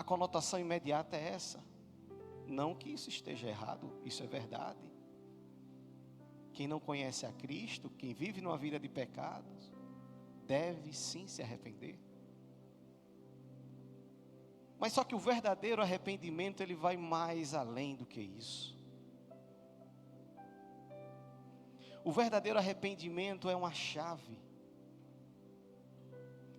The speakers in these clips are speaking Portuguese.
a conotação imediata é essa. Não que isso esteja errado, isso é verdade. Quem não conhece a Cristo, quem vive numa vida de pecados, deve sim se arrepender. Mas só que o verdadeiro arrependimento, ele vai mais além do que isso. O verdadeiro arrependimento é uma chave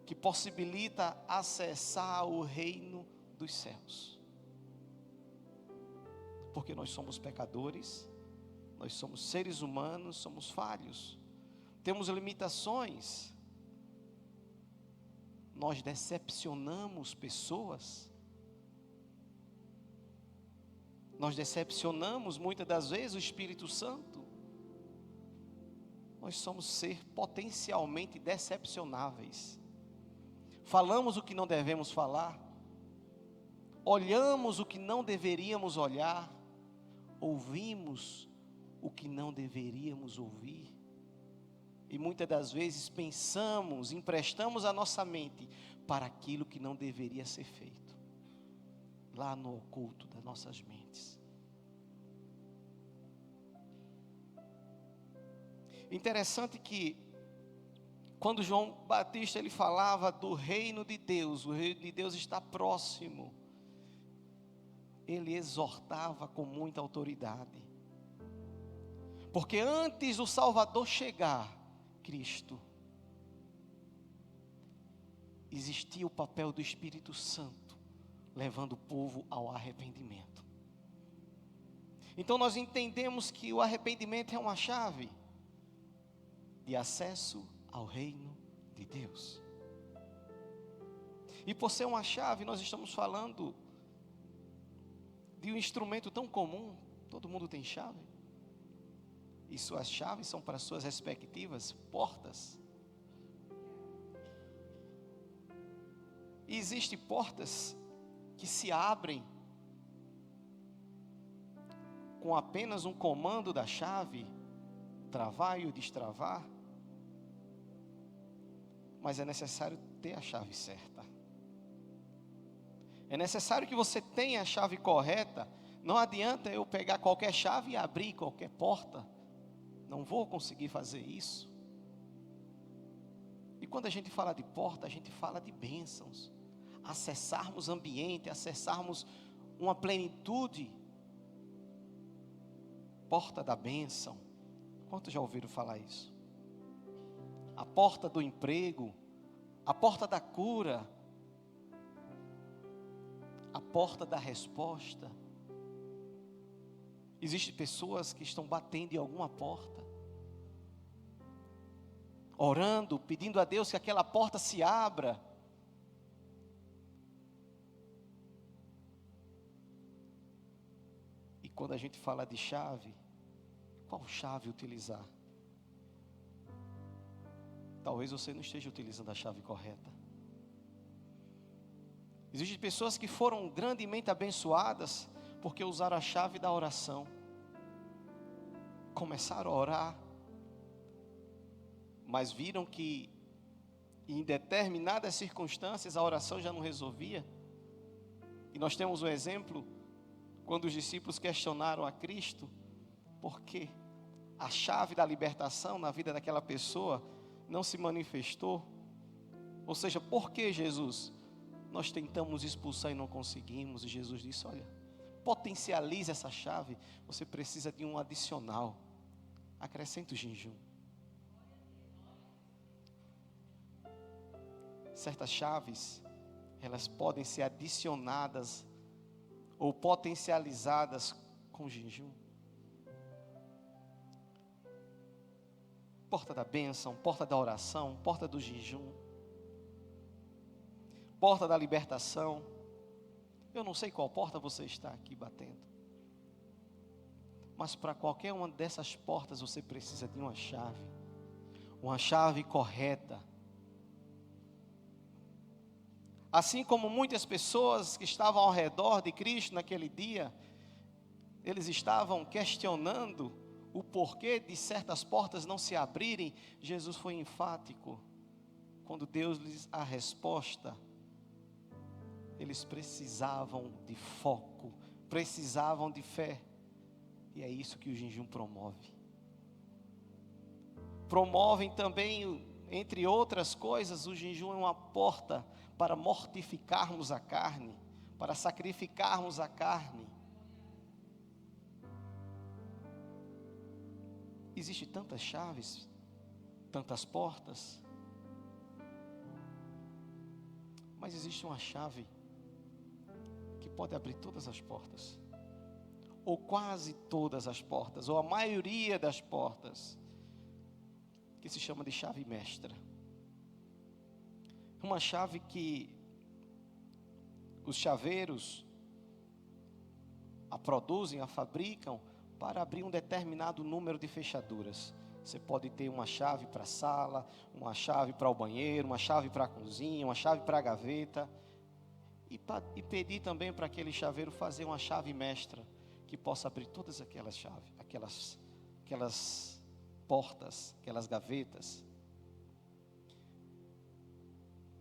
que possibilita acessar o reino dos céus. Porque nós somos pecadores, nós somos seres humanos, somos falhos, temos limitações, nós decepcionamos pessoas, nós decepcionamos muitas das vezes o Espírito Santo, nós somos ser potencialmente decepcionáveis, falamos o que não devemos falar, olhamos o que não deveríamos olhar, ouvimos o que não deveríamos ouvir, e muitas das vezes pensamos, emprestamos a nossa mente para aquilo que não deveria ser feito, lá no oculto das nossas mentes. Interessante que quando João Batista ele falava do reino de Deus, o reino de Deus está próximo, ele exortava com muita autoridade, porque antes do Salvador chegar, Cristo, existia o papel do Espírito Santo, levando o povo ao arrependimento. Então nós entendemos que o arrependimento é uma chave de acesso ao reino de Deus. E por ser uma chave, nós estamos falando de um instrumento tão comum. Todo mundo tem chave, e suas chaves são para suas respectivas portas. E existem portas que se abrem com apenas um comando da chave, travar e o destravar. Mas é necessário ter a chave certa. É necessário que você tenha a chave correta. Não adianta eu pegar qualquer chave e abrir qualquer porta. Não vou conseguir fazer isso. E quando a gente fala de porta, a gente fala de bênçãos. Acessarmos ambiente, acessarmos uma plenitude. Porta da bênção. Quantos já ouviram falar isso? A porta do emprego, a porta da cura, a porta da resposta. Existem pessoas que estão batendo em alguma porta, orando, pedindo a Deus que aquela porta se abra. E quando a gente fala de chave, qual chave utilizar? Talvez você não esteja utilizando a chave correta. Existem pessoas que foram grandemente abençoadas porque usaram a chave da oração. Começaram a orar, mas viram que em determinadas circunstâncias a oração já não resolvia. E nós temos um exemplo quando os discípulos questionaram a Cristo por que a chave da libertação na vida daquela pessoa não se manifestou. Ou seja, por que, Jesus? Nós tentamos expulsar e não conseguimos. E Jesus disse: olha, potencialize essa chave. Você precisa de um adicional. Acrescente o jejum. Certas chaves, elas podem ser adicionadas ou potencializadas com jejum. Porta da bênção, porta da oração, porta do jejum, porta da libertação. Eu não sei qual porta você está aqui batendo, mas para qualquer uma dessas portas você precisa de uma chave correta. Assim como muitas pessoas que estavam ao redor de Cristo naquele dia, eles estavam questionando o porquê de certas portas não se abrirem. Jesus foi enfático quando deu-lhes a resposta. eles precisavam de foco, precisavam de fé. E é isso que o jejum promove. Promovem também, entre outras coisas, o jejum é uma porta para mortificarmos a carne, para sacrificarmos a carne. Existem tantas chaves, tantas portas, mas existe uma chave que pode abrir todas as portas, ou quase todas as portas, ou a maioria das portas, que se chama de chave mestra. Uma chave que os chaveiros a produzem, a fabricam para abrir um determinado número de fechaduras. Você pode ter uma chave para a sala, uma chave para o banheiro, uma chave para a cozinha, uma chave para a gaveta. E pedir também para aquele chaveiro fazer uma chave mestra, que possa abrir todas aquelas chaves, aquelas portas, aquelas gavetas.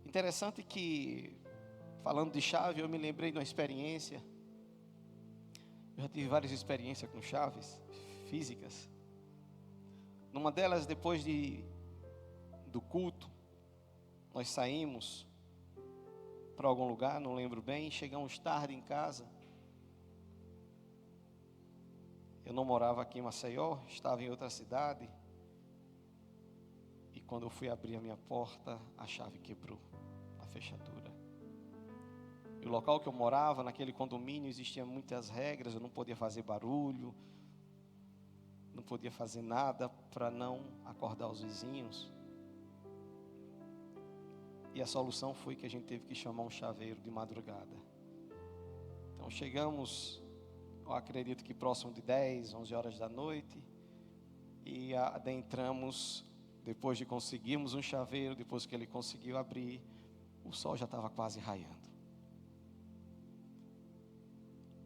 Interessante que, falando de chave, eu me lembrei de uma experiência. Eu já tive várias experiências com chaves físicas. Numa delas, depois do culto, nós saímos para algum lugar, não lembro bem, chegamos tarde em casa. Eu não morava aqui em Maceió, estava em outra cidade. E quando eu fui abrir a minha porta, a chave quebrou, a fechadura. E o local que eu morava, naquele condomínio, existiam muitas regras. Eu não podia fazer barulho, não podia fazer nada para não acordar os vizinhos. E a solução foi que a gente teve que chamar um chaveiro de madrugada. Então chegamos, eu acredito que próximo de 10, 11 horas da noite. E adentramos, depois de conseguirmos um chaveiro, depois que ele conseguiu abrir, o sol já estava quase raiando.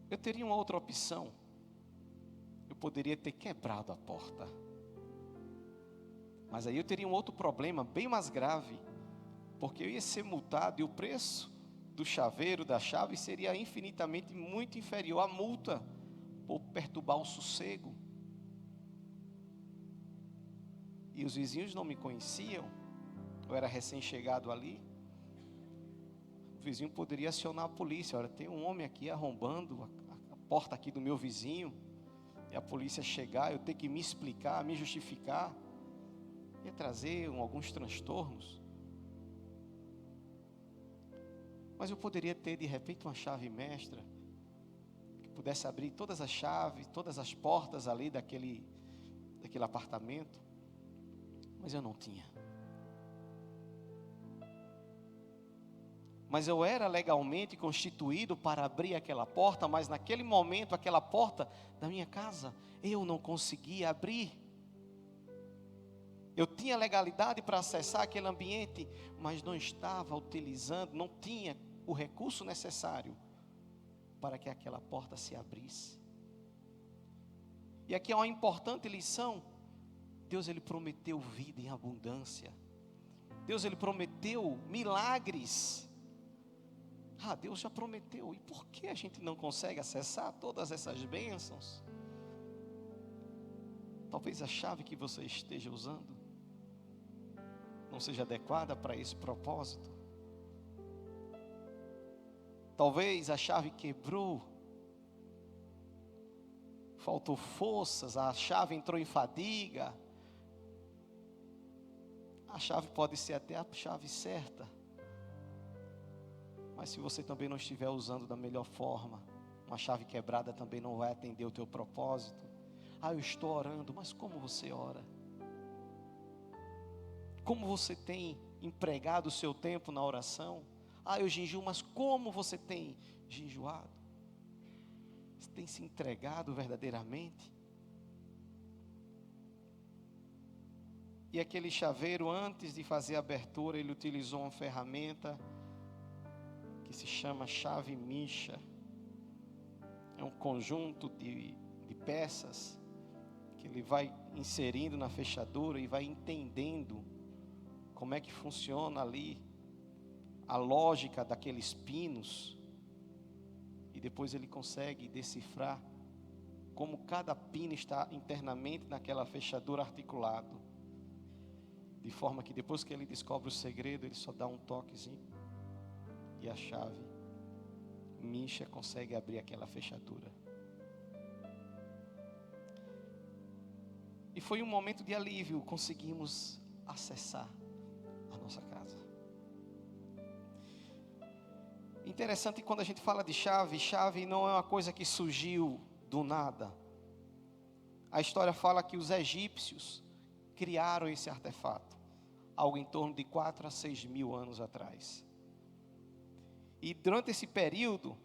Eu teria uma outra opção. Eu poderia ter quebrado a porta. Mas aí eu teria um outro problema bem mais grave, porque eu ia ser multado e o preço do chaveiro, da chave, seria infinitamente muito inferior à multa por perturbar o sossego. E os vizinhos não me conheciam, eu era recém-chegado ali. O vizinho poderia acionar a polícia. Olha, tem um homem aqui arrombando a porta aqui do meu vizinho. E a polícia chegar, eu ter que me explicar, me justificar. Ia trazer alguns transtornos. Mas eu poderia ter de repente uma chave mestra, que pudesse abrir todas as chaves, todas as portas ali daquele apartamento. Mas eu não tinha. Mas eu era legalmente constituído para abrir aquela porta, mas naquele momento, aquela porta da minha casa, eu não conseguia abrir. Eu tinha legalidade para acessar aquele ambiente, mas não estava utilizando, não tinha o recurso necessário para que aquela porta se abrisse. E aqui é uma importante lição. Deus, Ele prometeu vida em abundância. Deus, Ele prometeu milagres. Deus já prometeu. E por que a gente não consegue acessar todas essas bênçãos? Talvez a chave que você esteja usando não seja adequada para esse propósito. Talvez a chave quebrou, faltou forças, a chave entrou em fadiga. A chave pode ser até a chave certa, mas se você também não estiver usando da melhor forma, uma chave quebrada também não vai atender o teu propósito. Eu estou orando, mas como você ora? Como você tem empregado o seu tempo na oração? Eu jejuo, mas como você tem jejuado? Você tem se entregado verdadeiramente? E aquele chaveiro, antes de fazer a abertura, ele utilizou uma ferramenta que se chama chave micha. É um conjunto de peças que ele vai inserindo na fechadura e vai entendendo como é que funciona ali a lógica daqueles pinos e depois ele consegue decifrar como cada pino está internamente naquela fechadura articulado, de forma que depois que ele descobre o segredo, ele só dá um toquezinho e a chave Misha consegue abrir aquela fechadura. E foi um momento de alívio, conseguimos acessar a nossa casa. Interessante, quando a gente fala de chave, chave não é uma coisa que surgiu do nada. A história fala que os egípcios criaram esse artefato, algo em torno de 4 a 6 mil anos atrás. E durante esse período,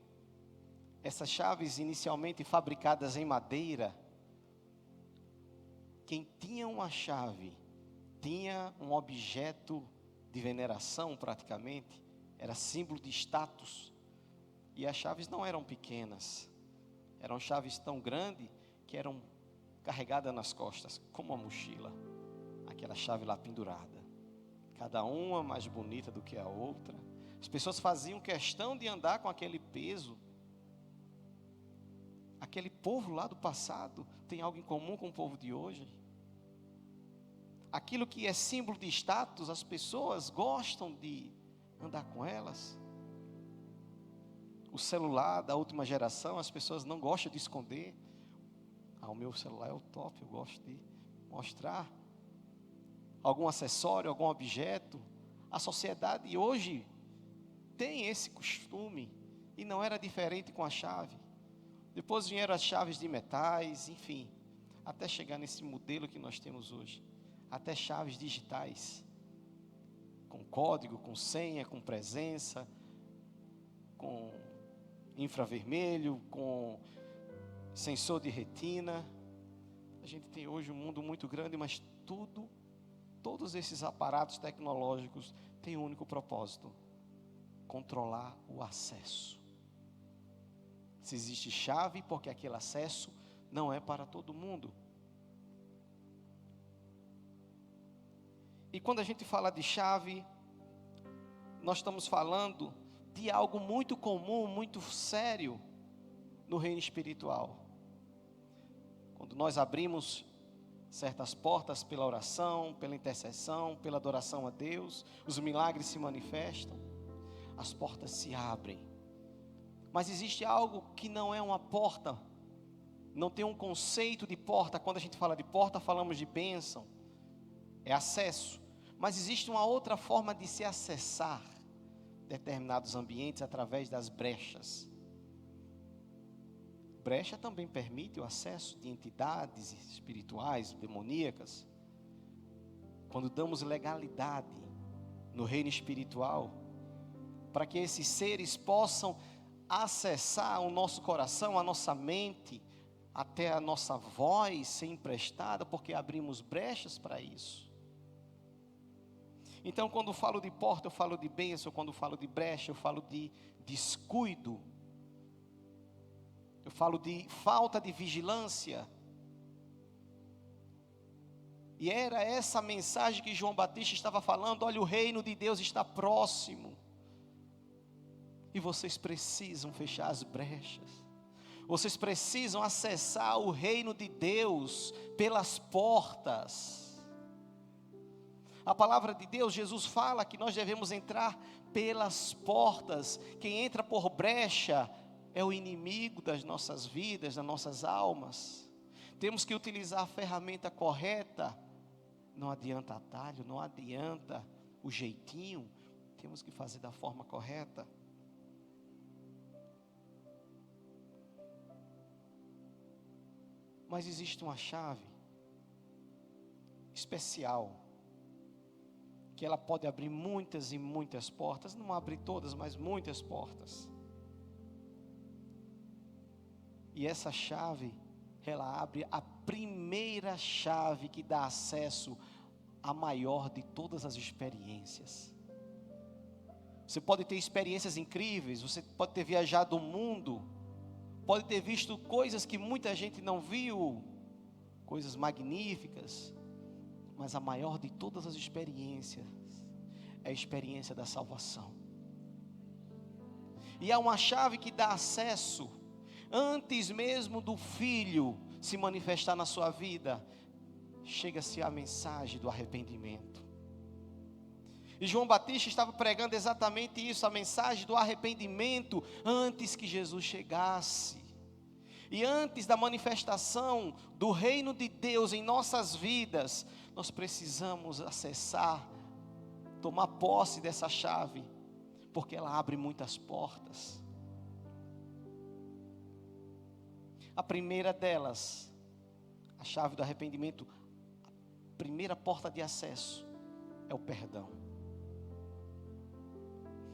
essas chaves inicialmente fabricadas em madeira, quem tinha uma chave, tinha um objeto de veneração praticamente, era símbolo de status. E as chaves não eram pequenas, eram chaves tão grandes que eram carregadas nas costas, como uma mochila, aquela chave lá pendurada, cada uma mais bonita do que a outra. As pessoas faziam questão de andar com aquele peso. Aquele povo lá do passado tem algo em comum com o povo de hoje. Aquilo que é símbolo de status, as pessoas gostam de andar com elas. O celular da última geração, as pessoas não gostam de esconder. O meu celular é o top, eu gosto de mostrar. Algum acessório, algum objeto. A sociedade hoje tem esse costume, e não era diferente com a chave. Depois vieram as chaves de metais, enfim, até chegar nesse modelo que nós temos hoje. Até chaves digitais, com código, com senha, com presença, com infravermelho, com sensor de retina. A gente tem hoje um mundo muito grande, mas todos esses aparatos tecnológicos têm um único propósito: controlar o acesso. Se existe chave, porque aquele acesso não é para todo mundo. E quando a gente fala de chave, nós estamos falando de algo muito comum, muito sério no reino espiritual. Quando nós abrimos certas portas pela oração, pela intercessão, pela adoração a Deus, os milagres se manifestam, as portas se abrem. Mas existe algo que não é uma porta, não tem um conceito de porta. Quando a gente fala de porta, falamos de bênção, é acesso. Mas existe uma outra forma de se acessar determinados ambientes através das brechas. Brecha também permite o acesso de entidades espirituais, demoníacas. Quando damos legalidade no reino espiritual, para que esses seres possam acessar o nosso coração, a nossa mente, até a nossa voz ser emprestada, porque abrimos brechas para isso. Então, quando eu falo de porta, eu falo de bênção. Quando eu falo de brecha, eu falo de descuido. Eu falo de falta de vigilância. E era essa mensagem que João Batista estava falando: olha, o reino de Deus está próximo. E vocês precisam fechar as brechas. Vocês precisam acessar o reino de Deus pelas portas. A palavra de Deus, Jesus fala que nós devemos entrar pelas portas. Quem entra por brecha é o inimigo das nossas vidas, das nossas almas. Temos que utilizar a ferramenta correta. Não adianta atalho, não adianta o jeitinho. Temos que fazer da forma correta. Mas existe uma chave especial, que ela pode abrir muitas e muitas portas. Não abre todas, mas muitas portas. E essa chave, ela abre a primeira chave que dá acesso à maior de todas as experiências. Você pode ter experiências incríveis, você pode ter viajado o mundo, pode ter visto coisas que muita gente não viu, coisas magníficas, mas a maior de todas as experiências é a experiência da salvação. E há uma chave que dá acesso, antes mesmo do Filho se manifestar na sua vida, chega-se a mensagem do arrependimento. E João Batista estava pregando exatamente isso, a mensagem do arrependimento, antes que Jesus chegasse. E antes da manifestação do reino de Deus em nossas vidas, nós precisamos acessar, tomar posse dessa chave, porque ela abre muitas portas. A primeira delas, a chave do arrependimento, a primeira porta de acesso é o perdão.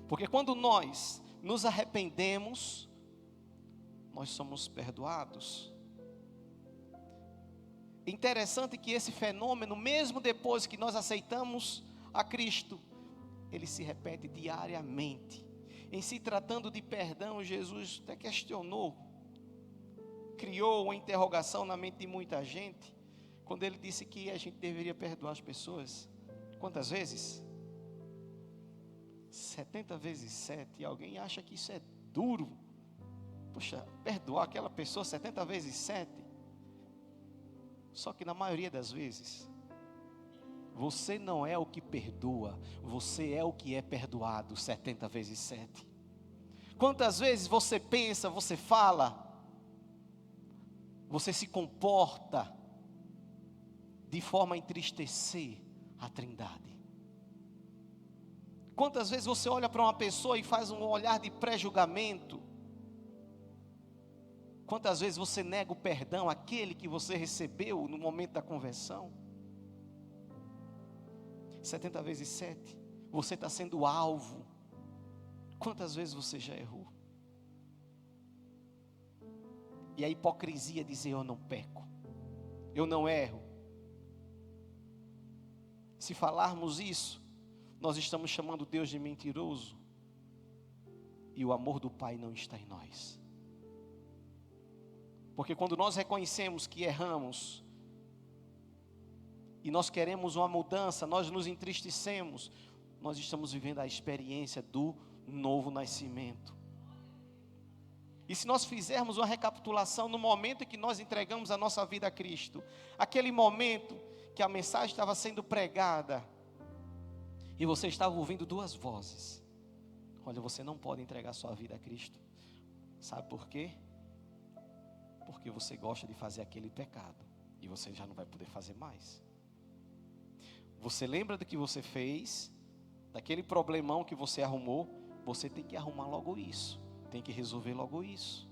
Porque quando nós nos arrependemos, nós somos perdoados. Interessante que esse fenômeno, mesmo depois que nós aceitamos a Cristo, ele se repete diariamente. Em se tratando de perdão, Jesus até questionou, criou uma interrogação na mente de muita gente, quando ele disse que a gente deveria perdoar as pessoas. Quantas vezes? 70 vezes 7. E alguém acha que isso é duro. Poxa, perdoar aquela pessoa 70 vezes 7. Só que na maioria das vezes, você não é o que perdoa, você é o que é perdoado 70 vezes 7. Quantas vezes você pensa, você fala, você se comporta de forma a entristecer a Trindade? Quantas vezes você olha para uma pessoa e faz um olhar de pré-julgamento? Quantas vezes você nega o perdão àquele que você recebeu no momento da conversão? 70 vezes 7, você está sendo alvo. Quantas vezes você já errou? E a hipocrisia dizer: eu não peco, eu não erro. Se falarmos isso, nós estamos chamando Deus de mentiroso, e o amor do Pai não está em nós. Porque quando nós reconhecemos que erramos, e nós queremos uma mudança, nós nos entristecemos, nós estamos vivendo a experiência do novo nascimento. E se nós fizermos uma recapitulação no momento em que nós entregamos a nossa vida a Cristo, aquele momento que a mensagem estava sendo pregada, e você estava ouvindo duas vozes: olha, você não pode entregar sua vida a Cristo. Sabe por quê? Porque você gosta de fazer aquele pecado, e você já não vai poder fazer mais. Você lembra do que você fez, daquele problemão que você arrumou? Você tem que arrumar logo isso, tem que resolver logo isso.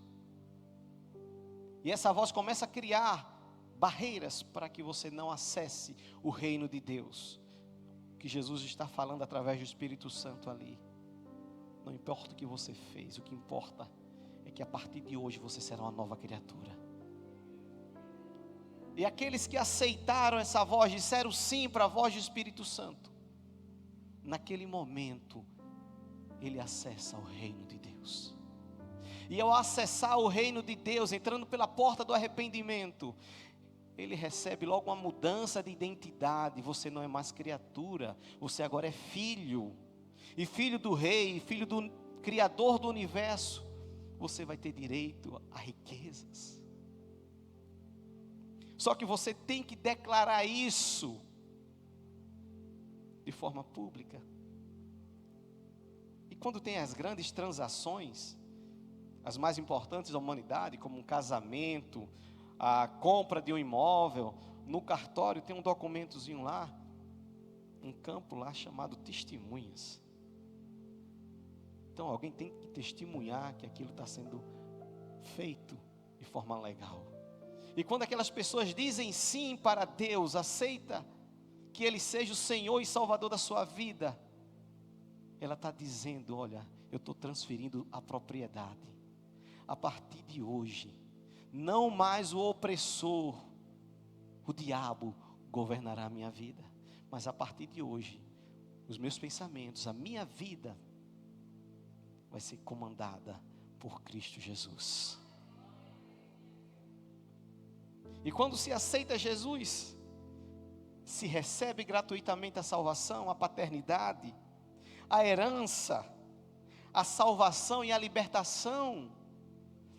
E essa voz começa a criar barreiras para que você não acesse o reino de Deus, que Jesus está falando através do Espírito Santo ali. Não importa o que você fez, o que importa é que a partir de hoje você será uma nova criatura. E aqueles que aceitaram essa voz, disseram sim para a voz do Espírito Santo, naquele momento ele acessa o reino de Deus. E ao acessar o reino de Deus, entrando pela porta do arrependimento, ele recebe logo uma mudança de identidade. Você não é mais criatura, você agora é filho. E filho do rei, filho do Criador do universo. Você vai ter direito a riquezas. Só que você tem que declarar isso de forma pública. E quando tem as grandes transações, as mais importantes da humanidade, como um casamento, a compra de um imóvel, no cartório tem um documentozinho lá, um campo lá chamado testemunhas. Então alguém tem que testemunhar que aquilo está sendo feito de forma legal. E quando aquelas pessoas dizem sim para Deus, aceita que Ele seja o Senhor e Salvador da sua vida, ela está dizendo: olha, eu estou transferindo a propriedade. A partir de hoje, não mais o opressor, o diabo, governará a minha vida. Mas a partir de hoje, os meus pensamentos, a minha vida, vai ser comandada por Cristo Jesus. E quando se aceita Jesus, se recebe gratuitamente a salvação, a paternidade, a herança, a salvação e a libertação,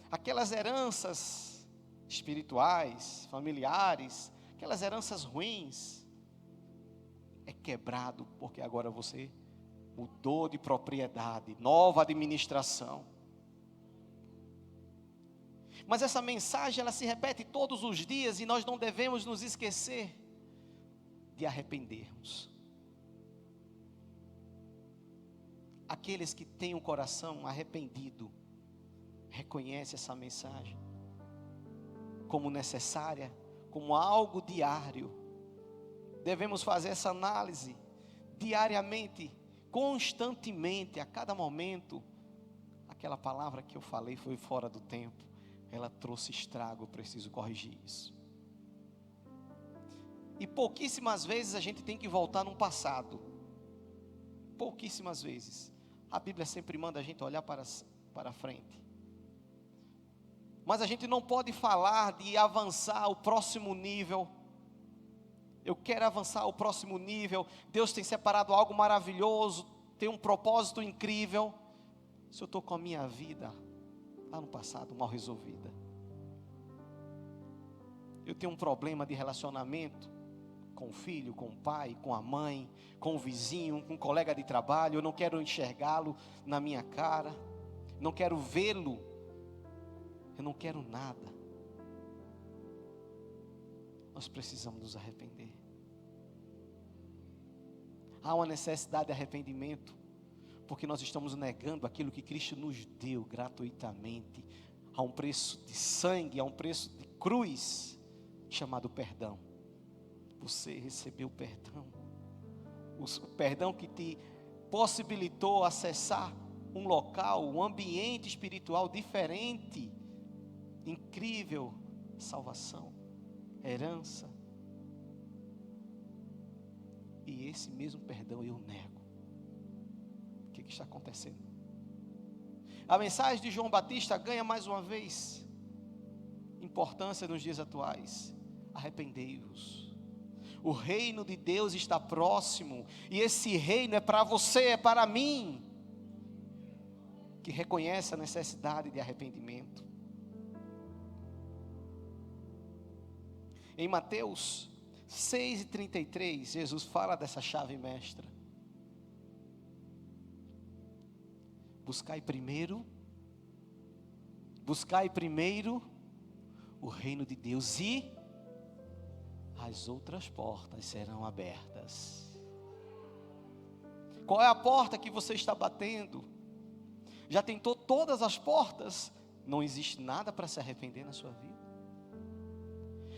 aquelas heranças espirituais, familiares, aquelas heranças ruins, é quebrado, porque agora você mudou de propriedade, nova administração. Mas essa mensagem, ela se repete todos os dias, e nós não devemos nos esquecer de arrependermos. Aqueles que têm o coração arrependido, reconhece essa mensagem como necessária, como algo diário. Devemos fazer essa análise diariamente, constantemente, a cada momento. Aquela palavra que eu falei foi fora do tempo, ela trouxe estrago, eu preciso corrigir isso. E pouquíssimas vezes a gente tem que voltar no passado. Pouquíssimas vezes. A Bíblia sempre manda a gente olhar para frente. Mas a gente não pode falar de avançar ao próximo nível. Eu quero avançar ao próximo nível. Deus tem separado algo maravilhoso, tem um propósito incrível. Se eu estou com a minha vida lá no passado mal resolvida, eu tenho um problema de relacionamento com o filho, com o pai, com a mãe, com o vizinho, com o colega de trabalho, eu não quero enxergá-lo na minha cara, não quero vê-lo, eu não quero nada. Nós precisamos nos arrepender. Há uma necessidade de arrependimento, porque nós estamos negando aquilo que Cristo nos deu gratuitamente, a um preço de sangue, a um preço de cruz, chamado perdão. Você recebeu perdão, o perdão que te possibilitou acessar um local, um ambiente espiritual diferente, incrível, salvação, herança. E esse mesmo perdão eu nego. O que está acontecendo? A mensagem de João Batista ganha mais uma vez importância nos dias atuais. Arrependei-vos. O reino de Deus está próximo, e esse reino é para você, é para mim, que reconhece a necessidade de arrependimento. Em Mateus 6:33, Jesus fala dessa chave mestra. Buscai primeiro o reino de Deus, e as outras portas serão abertas. Qual é a porta que você está batendo? Já tentou todas as portas? Não existe nada para se arrepender na sua vida.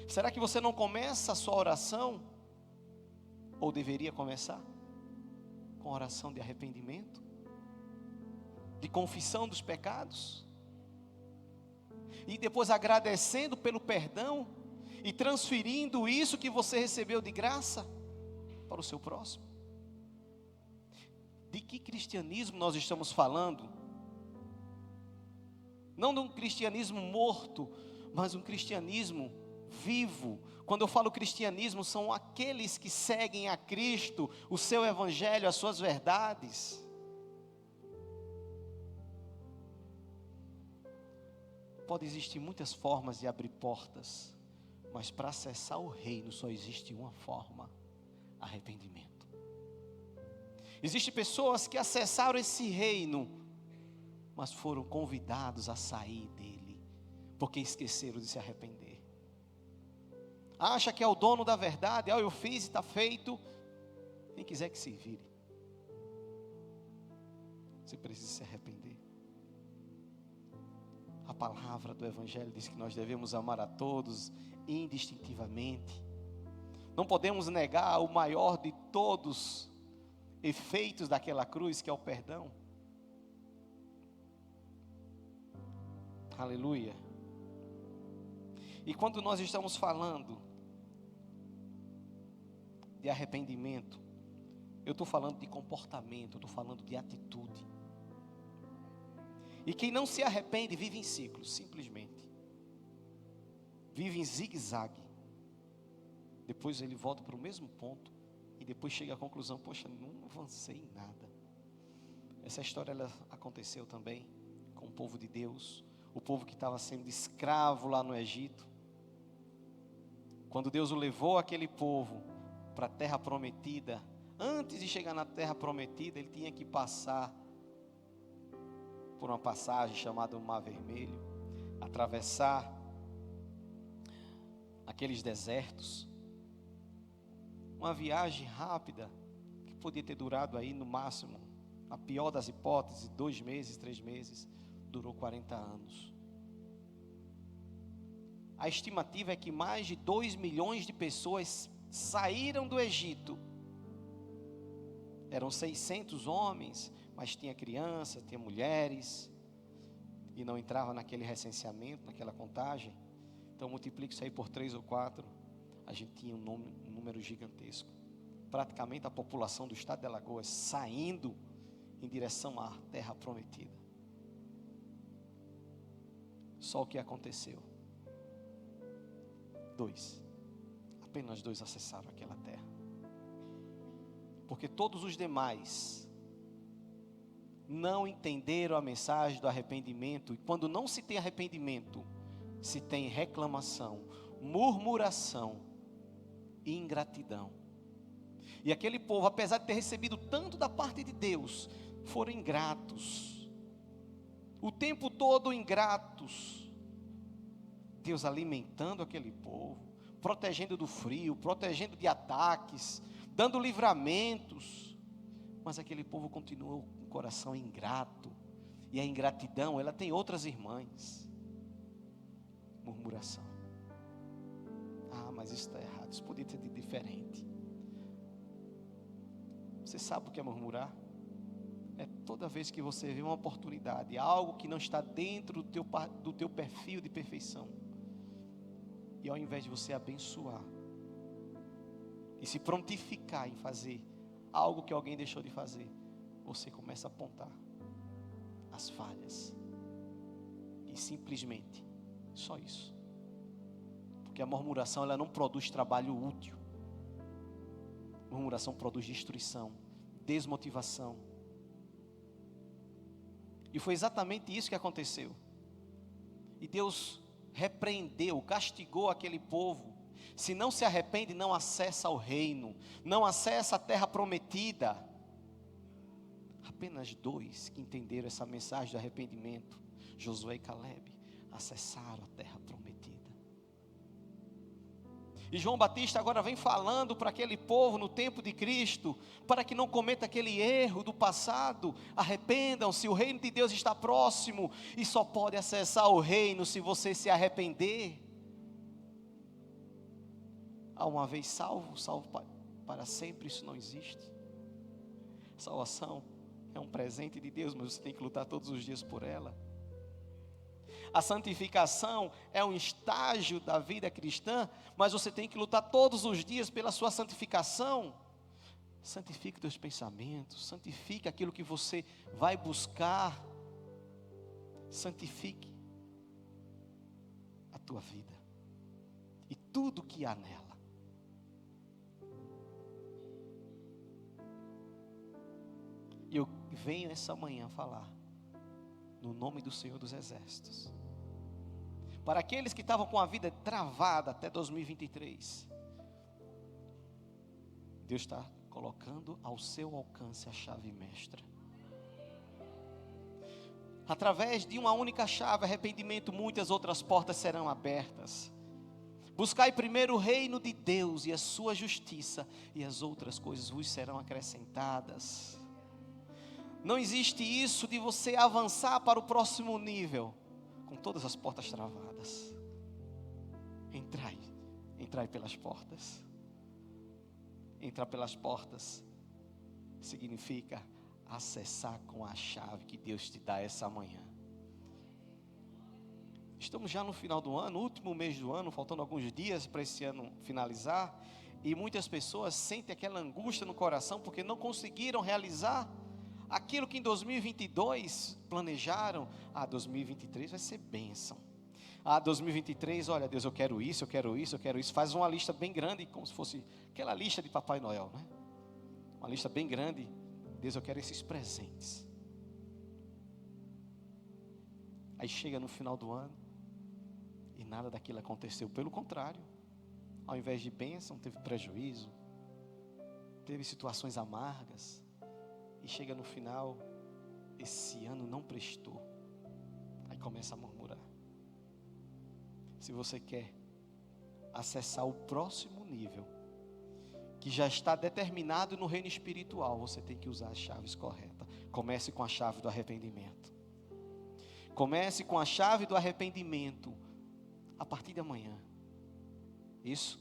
Será que você não começa a sua oração? Ou deveria começar? Com oração de arrependimento? De confissão dos pecados? E depois agradecendo pelo perdão? E transferindo isso que você recebeu de graça para o seu próximo? De que cristianismo nós estamos falando? Não de um cristianismo morto, mas um cristianismo vivo. Quando eu falo cristianismo, são aqueles que seguem a Cristo, o seu evangelho, as suas verdades. Pode existir muitas formas de abrir portas, mas para acessar o reino só existe uma forma: arrependimento. Existem pessoas que acessaram esse reino, mas foram convidados a sair dele, porque esqueceram de se arrepender. Acha que é o dono da verdade, eu fiz e está feito, quem quiser que se vire. Você precisa se arrepender. A palavra do Evangelho diz que nós devemos amar a todos indistintivamente. Não podemos negar o maior de todos efeitos daquela cruz, que é o perdão. Aleluia. E quando nós estamos falando de arrependimento, eu estou falando de comportamento, eu estou falando de atitude. E quem não se arrepende vive em ciclos, simplesmente. Vive em zigue-zague. Depois ele volta para o mesmo ponto. E depois chega à conclusão: poxa, não avancei em nada. Essa história ela aconteceu também com o povo de Deus, o povo que estava sendo escravo lá no Egito. Quando Deus o levou aquele povo para a terra prometida, antes de chegar na terra prometida, ele tinha que passar por uma passagem chamada o Mar Vermelho, atravessar aqueles desertos. Uma viagem rápida, que podia ter durado aí no máximo, a pior das hipóteses, 2 meses, 3 meses, durou 40 anos. A estimativa é que mais de 2 milhões de pessoas saíram do Egito. Eram 600 homens, mas tinha crianças, tinha mulheres, e não entrava naquele recenseamento, naquela contagem. Então multiplica isso aí por 3 ou 4, a gente tinha um número gigantesco. Praticamente a população do estado de Alagoas saindo em direção à terra prometida. Só o que aconteceu? Apenas 2 acessaram aquela terra. Porque todos os demais não entenderam a mensagem do arrependimento. E quando não se tem arrependimento, se tem reclamação, murmuração e ingratidão. E aquele povo, apesar de ter recebido tanto da parte de Deus, foram ingratos. O tempo todo ingratos. Deus alimentando aquele povo, protegendo do frio, protegendo de ataques, dando livramentos. Mas aquele povo continuou com o coração ingrato. E a ingratidão, ela tem outras irmãs. Murmuração. Ah, mas isso está errado, isso podia ter sido diferente. Você sabe o que é murmurar? É toda vez que você vê uma oportunidade, algo que não está dentro do teu perfil de perfeição, e ao invés de você abençoar e se prontificar em fazer algo que alguém deixou de fazer, você começa a apontar as falhas. E simplesmente só isso. Porque a murmuração, ela não produz trabalho útil. Murmuração produz destruição, desmotivação. E foi exatamente isso que aconteceu. E Deus repreendeu, castigou aquele povo. Se não se arrepende, não acessa o reino, não acessa a terra prometida. Apenas 2 que entenderam essa mensagem de arrependimento, Josué e Caleb, acessaram a terra prometida. E João Batista agora vem falando para aquele povo no tempo de Cristo, para que não cometa aquele erro do passado. Arrependam-se, o reino de Deus está próximo, e só pode acessar o reino se você se arrepender. Há uma vez salvo para sempre, isso não existe. Salvação é um presente de Deus, mas você tem que lutar todos os dias por ela. A santificação é um estágio da vida cristã, mas você tem que lutar todos os dias pela sua santificação. Santifique teus pensamentos, santifique aquilo que você vai buscar. Santifique a tua vida e tudo que há nela. E eu venho essa manhã falar no nome do Senhor dos Exércitos, para aqueles que estavam com a vida travada até 2023, Deus está colocando ao seu alcance a chave mestra. Através de uma única chave, arrependimento, muitas outras portas serão abertas. Buscai primeiro o reino de Deus e a sua justiça, e as outras coisas vos serão acrescentadas. Não existe isso de você avançar para o próximo nível com todas as portas travadas. Entrai pelas portas. Entrar pelas portas significa acessar com a chave que Deus te dá essa manhã. Estamos já no final do ano, último mês do ano, faltando alguns dias para esse ano finalizar, e muitas pessoas sentem aquela angústia no coração porque não conseguiram realizar aquilo que em 2022 planejaram. 2023 vai ser bênção. 2023, olha Deus, eu quero isso, eu quero isso, eu quero isso. Faz uma lista bem grande, como se fosse aquela lista de Papai Noel, né? Uma lista bem grande. Deus, eu quero esses presentes. Aí chega no final do ano e nada daquilo aconteceu. Pelo contrário, ao invés de bênção, teve prejuízo, teve situações amargas. E chega no final, esse ano não prestou. Aí começa a murmurar. Se você quer acessar o próximo nível, que já está determinado no reino espiritual, você tem que usar as chaves corretas. Comece com a chave do arrependimento. Comece com a chave do arrependimento a partir de amanhã. Isso.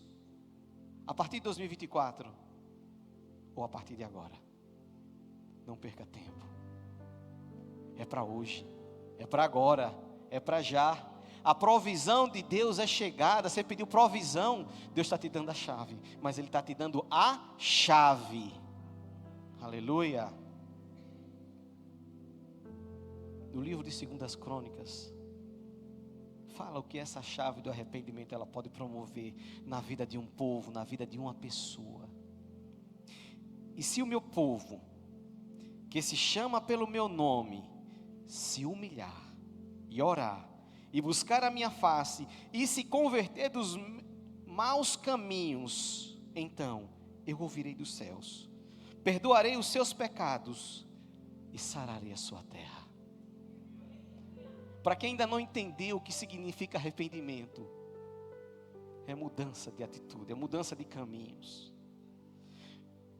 A partir de 2024 ou a partir de agora. Não perca tempo. É para hoje, é para agora, é para já. A provisão de Deus é chegada. Você pediu provisão, Deus está te dando a chave, mas Ele está te dando a chave. Aleluia. No livro de 2 Crônicas, fala o que essa chave do arrependimento ela pode promover na vida de um povo, na vida de uma pessoa. E se o meu povo, que se chama pelo meu nome, se humilhar e orar, e buscar a minha face, e se converter dos maus caminhos, então eu ouvirei dos céus, perdoarei os seus pecados e sararei a sua terra. Para quem ainda não entendeu o que significa arrependimento, é mudança de atitude, é mudança de caminhos.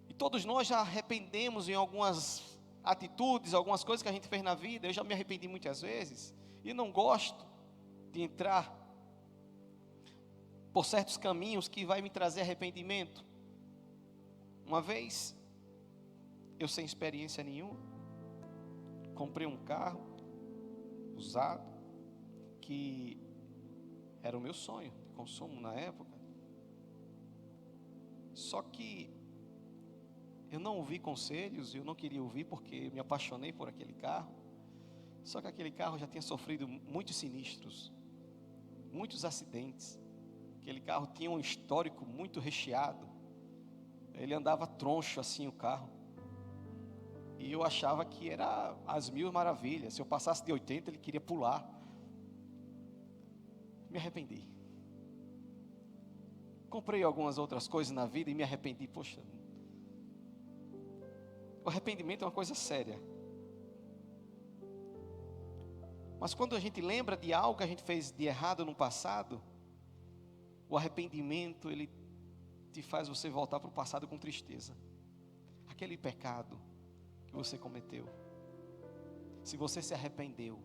E todos nós já arrependemos em algumas atitudes, algumas coisas que a gente fez na vida. Eu já me arrependi muitas vezes e não gosto de entrar por certos caminhos que vai me trazer arrependimento. Uma vez, eu sem experiência nenhuma, comprei um carro usado, que era o meu sonho de consumo na época. Só que eu não ouvi conselhos, eu não queria ouvir porque me apaixonei por aquele carro. Só que aquele carro já tinha sofrido muitos sinistros, muitos acidentes. Aquele carro tinha um histórico muito recheado. Ele andava troncho assim o carro. E eu achava que era as mil maravilhas. Se eu passasse de 80, ele queria pular. Me arrependi. Comprei algumas outras coisas na vida e me arrependi. Poxa, o arrependimento é uma coisa séria. Mas quando a gente lembra de algo que a gente fez de errado no passado, o arrependimento, ele te faz você voltar para o passado com tristeza. Aquele pecado que você cometeu. Se você se arrependeu,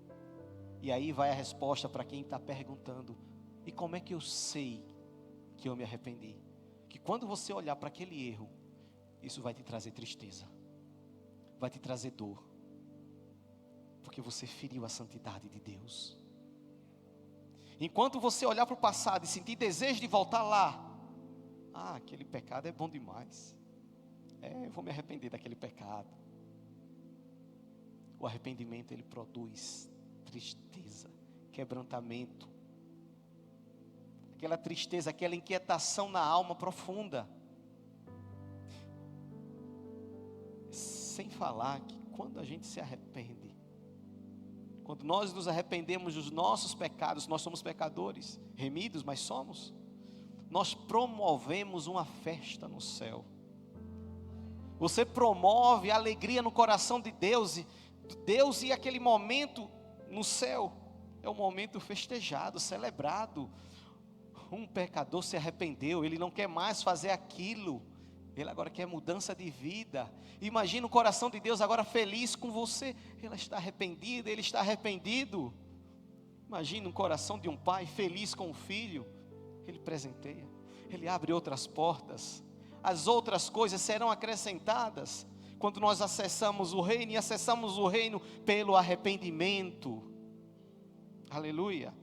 e aí vai a resposta para quem está perguntando: e como é que eu sei que eu me arrependi? Que quando você olhar para aquele erro, isso vai te trazer tristeza, vai te trazer dor, porque você feriu a santidade de Deus. Enquanto você olhar para o passado e sentir desejo de voltar lá, aquele pecado é bom demais, eu vou me arrepender daquele pecado. O arrependimento, ele produz tristeza, quebrantamento, aquela tristeza, aquela inquietação na alma profunda. Sem falar que quando a gente se arrepende, quando nós nos arrependemos dos nossos pecados, nós somos pecadores, remidos, mas somos. Nós promovemos uma festa no céu. Você promove a alegria no coração de Deus e aquele momento no céu é um momento festejado, celebrado. Um pecador se arrependeu, ele não quer mais fazer aquilo, ele agora quer mudança de vida. Imagina o coração de Deus agora feliz com você. Ela está arrependida, ele está arrependido. Imagina o coração de um pai feliz com o filho. Ele presenteia, ele abre outras portas. As outras coisas serão acrescentadas quando nós acessamos o reino, e acessamos o reino pelo arrependimento. Aleluia.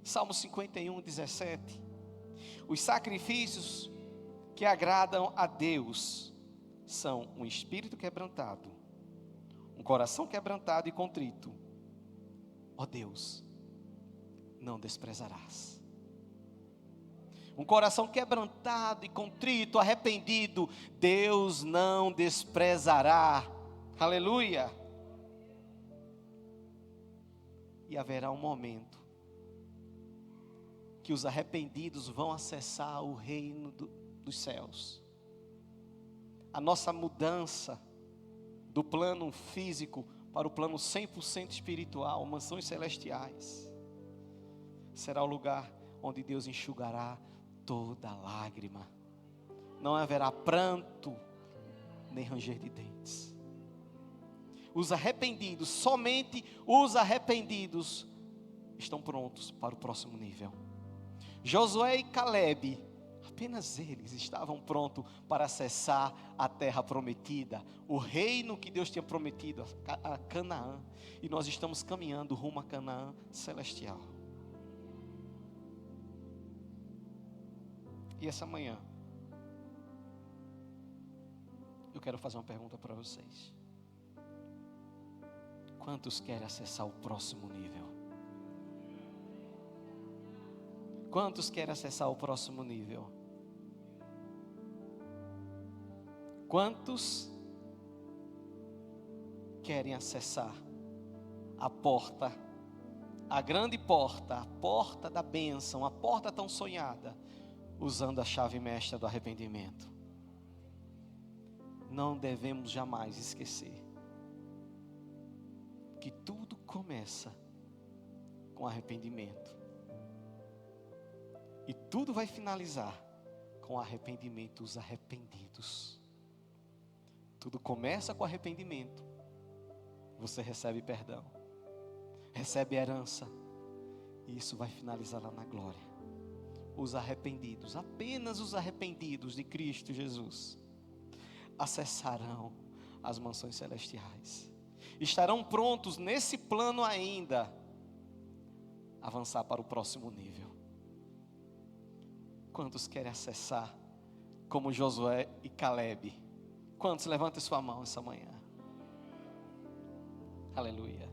Salmo 51, 17. Os sacrifícios que agradam a Deus são um espírito quebrantado, um coração quebrantado e contrito. Ó Deus, não desprezarás. Um coração quebrantado e contrito, arrependido, Deus não desprezará. Aleluia. E haverá um momento que os arrependidos vão acessar o reino dos céus. A nossa mudança do plano físico para o plano 100% espiritual, mansões celestiais, será o lugar onde Deus enxugará toda lágrima. Não haverá pranto, nem ranger de dentes. Os arrependidos, somente os arrependidos, estão prontos para o próximo nível. Josué e Calebe, apenas eles estavam prontos para acessar a terra prometida, o reino que Deus tinha prometido, a Canaã. E nós estamos caminhando rumo a Canaã celestial. E essa manhã, eu quero fazer uma pergunta para vocês. Quantos querem acessar o próximo nível? Quantos querem acessar o próximo nível? Quantos querem acessar a porta, a grande porta, a porta da bênção, a porta tão sonhada, usando a chave mestra do arrependimento? Não devemos jamais esquecer que tudo começa com arrependimento. E tudo vai finalizar com arrependimento, os arrependidos. Tudo começa com arrependimento. Você recebe perdão, recebe herança, e isso vai finalizar lá na glória. Os arrependidos, apenas os arrependidos de Cristo Jesus, acessarão as mansões celestiais. Estarão prontos nesse plano ainda, avançar para o próximo nível. Quantos querem acessar como Josué e Calebe? Quantos? Levantem sua mão essa manhã. Aleluia.